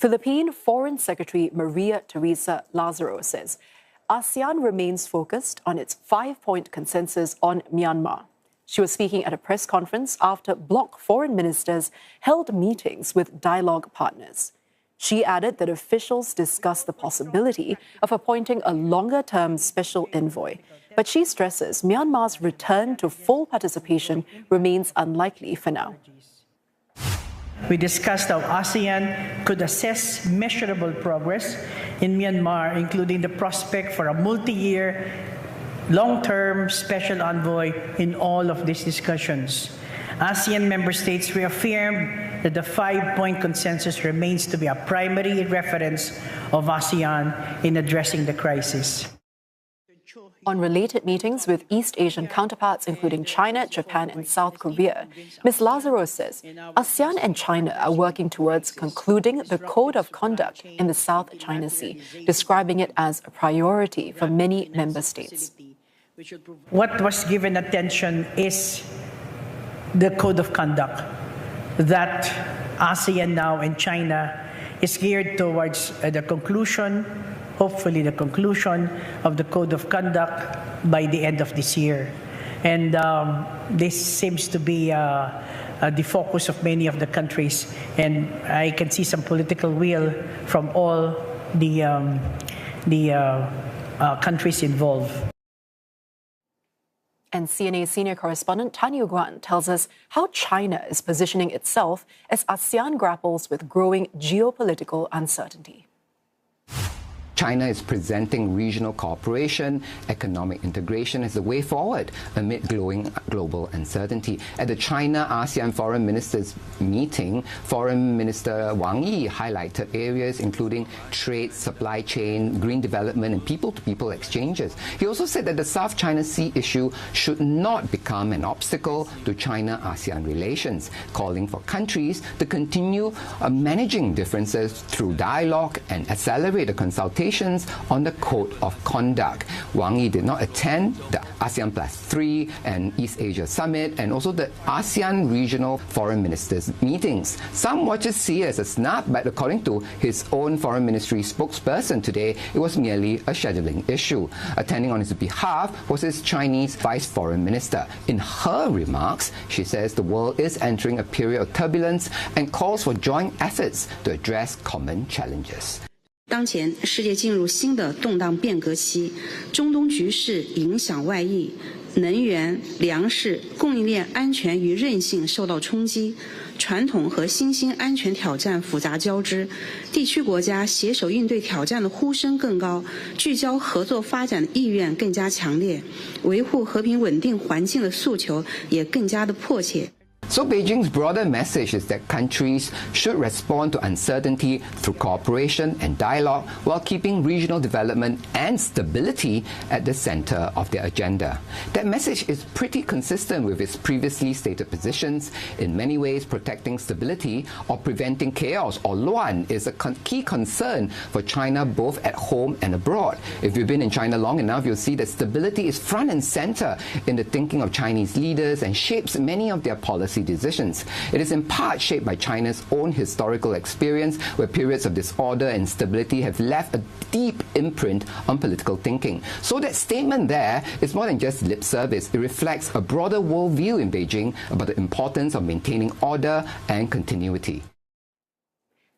Philippine Foreign Secretary Maria Theresa Lazaro says ASEAN remains focused on its 5-point consensus on Myanmar. She was speaking at a press conference after bloc foreign ministers held meetings with dialogue partners. She added that officials discussed the possibility of appointing a longer-term special envoy, but she stresses Myanmar's return to full participation remains unlikely for now. We discussed how ASEAN could assess measurable progress in Myanmar, including the prospect for a multi-year, long-term special envoy in all of these discussions. ASEAN member states reaffirmed that the 5-point consensus remains to be a primary reference of ASEAN in addressing the crisis. On related meetings with East Asian counterparts, including China, Japan and South Korea, Ms. Lazaro says ASEAN and China are working towards concluding the Code of Conduct in the South China Sea, describing it as a priority for many member states. What was given attention is the Code of Conduct that ASEAN now and China is geared towards the conclusion, hopefully the conclusion of the Code of Conduct by the end of this year. And this seems to be the focus of many of the countries, and I can see some political will from all the countries involved. And CNA senior correspondent Tan Yu-Guan tells us how China is positioning itself as ASEAN grapples with growing geopolitical uncertainty. China is presenting regional cooperation, economic integration as the way forward amid growing global uncertainty. At the China-ASEAN Foreign Ministers meeting, Foreign Minister Wang Yi highlighted areas including trade, supply chain, green development and people-to-people exchanges. He also said that the South China Sea issue should not become an obstacle to China-ASEAN relations, calling for countries to continue managing differences through dialogue and accelerate the consultation on the Code of Conduct. Wang Yi did not attend the ASEAN +3 and East Asia Summit and also the ASEAN Regional Foreign Ministers meetings. Some watchers see it as a snub, but according to his own Foreign Ministry spokesperson today, it was merely a scheduling issue. Attending on his behalf was his Chinese Vice Foreign Minister. In her remarks, she says the world is entering a period of turbulence and calls for joint efforts to address common challenges. 当前世界进入新的动荡变革期，中东局势影响外溢，能源、粮食、供应链安全与韧性受到冲击，传统和新兴安全挑战复杂交织，地区国家携手应对挑战的呼声更高，聚焦合作发展的意愿更加强烈，维护和平稳定环境的诉求也更加的迫切。 So Beijing's broader message is that countries should respond to uncertainty through cooperation and dialogue while keeping regional development and stability at the center of their agenda. That message is pretty consistent with its previously stated positions. In many ways, protecting stability or preventing chaos or luan is a key concern for China both at home and abroad. If you've been in China long enough, you'll see that stability is front and center in the thinking of Chinese leaders and shapes many of their policy decisions. It is in part shaped by China's own historical experience, where periods of disorder and instability have left a deep imprint on political thinking. So that statement there is more than just lip service. It reflects a broader worldview in Beijing about the importance of maintaining order and continuity.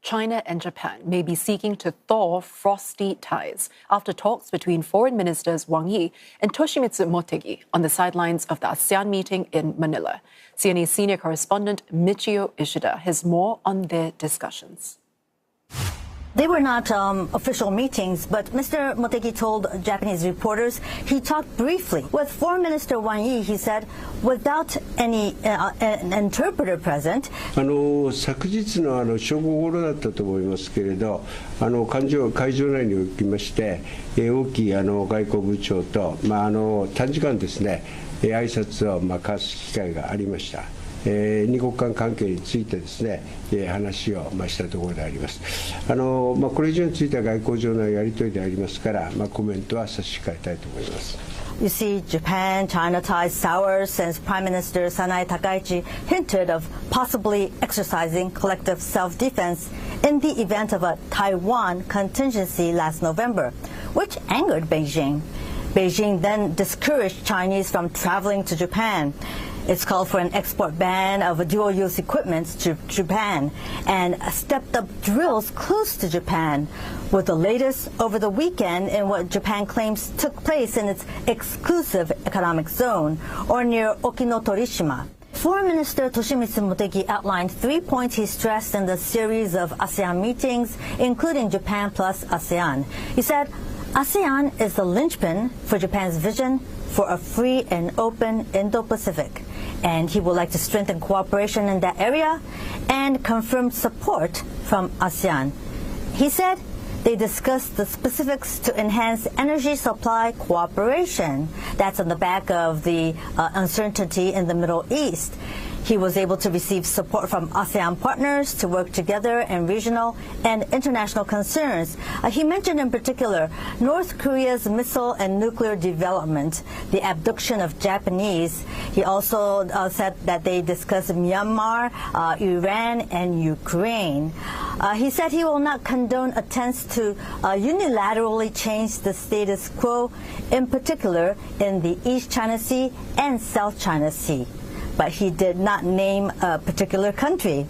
China and Japan may be seeking to thaw frosty ties after talks between Foreign Ministers Wang Yi and Toshimitsu Motegi on the sidelines of the ASEAN meeting in Manila. CNA senior correspondent Michio Ishida has more on their discussions. They were not official meetings, but Mr. Motegi told Japanese reporters he talked briefly with Foreign Minister Wang Yi, he said, without any an interpreter present. 昨日の正午頃だったと思いますけれど、会場内におきまして、王毅外交部長と、短時間ですね、挨拶を交わす機会がありました。二国間関係についてですね、話をしたところであります。これ以上については外交上のやり取りでありますから、コメントは差し控えたいと思います。You see, Japan-China ties sour since Prime Minister Sanae Takaichi hinted of possibly exercising collective self-defense in the event of a Taiwan contingency last November, which angered Beijing. Beijing then discouraged Chinese from traveling to Japan. It's called for an export ban of dual-use equipment to Japan and stepped up drills close to Japan, with the latest over the weekend in what Japan claims took place in its exclusive economic zone, or near Okinotorishima. Foreign Minister Toshimitsu Motegi outlined 3 points he stressed in the series of ASEAN meetings, including Japan plus ASEAN. He said, ASEAN is the linchpin for Japan's vision for a free and open Indo-Pacific, and he would like to strengthen cooperation in that area and confirm support from ASEAN. He said they discussed the specifics to enhance energy supply cooperation. That's on the back of the uncertainty in the Middle East. He was able to receive support from ASEAN partners to work together in regional and international concerns. He mentioned in particular North Korea's missile and nuclear development, the abduction of Japanese. He also said that they discussed Myanmar, Iran, and Ukraine. He said he will not condone attempts to unilaterally change the status quo, in particular in the East China Sea and South China Sea. But he did not name a particular country.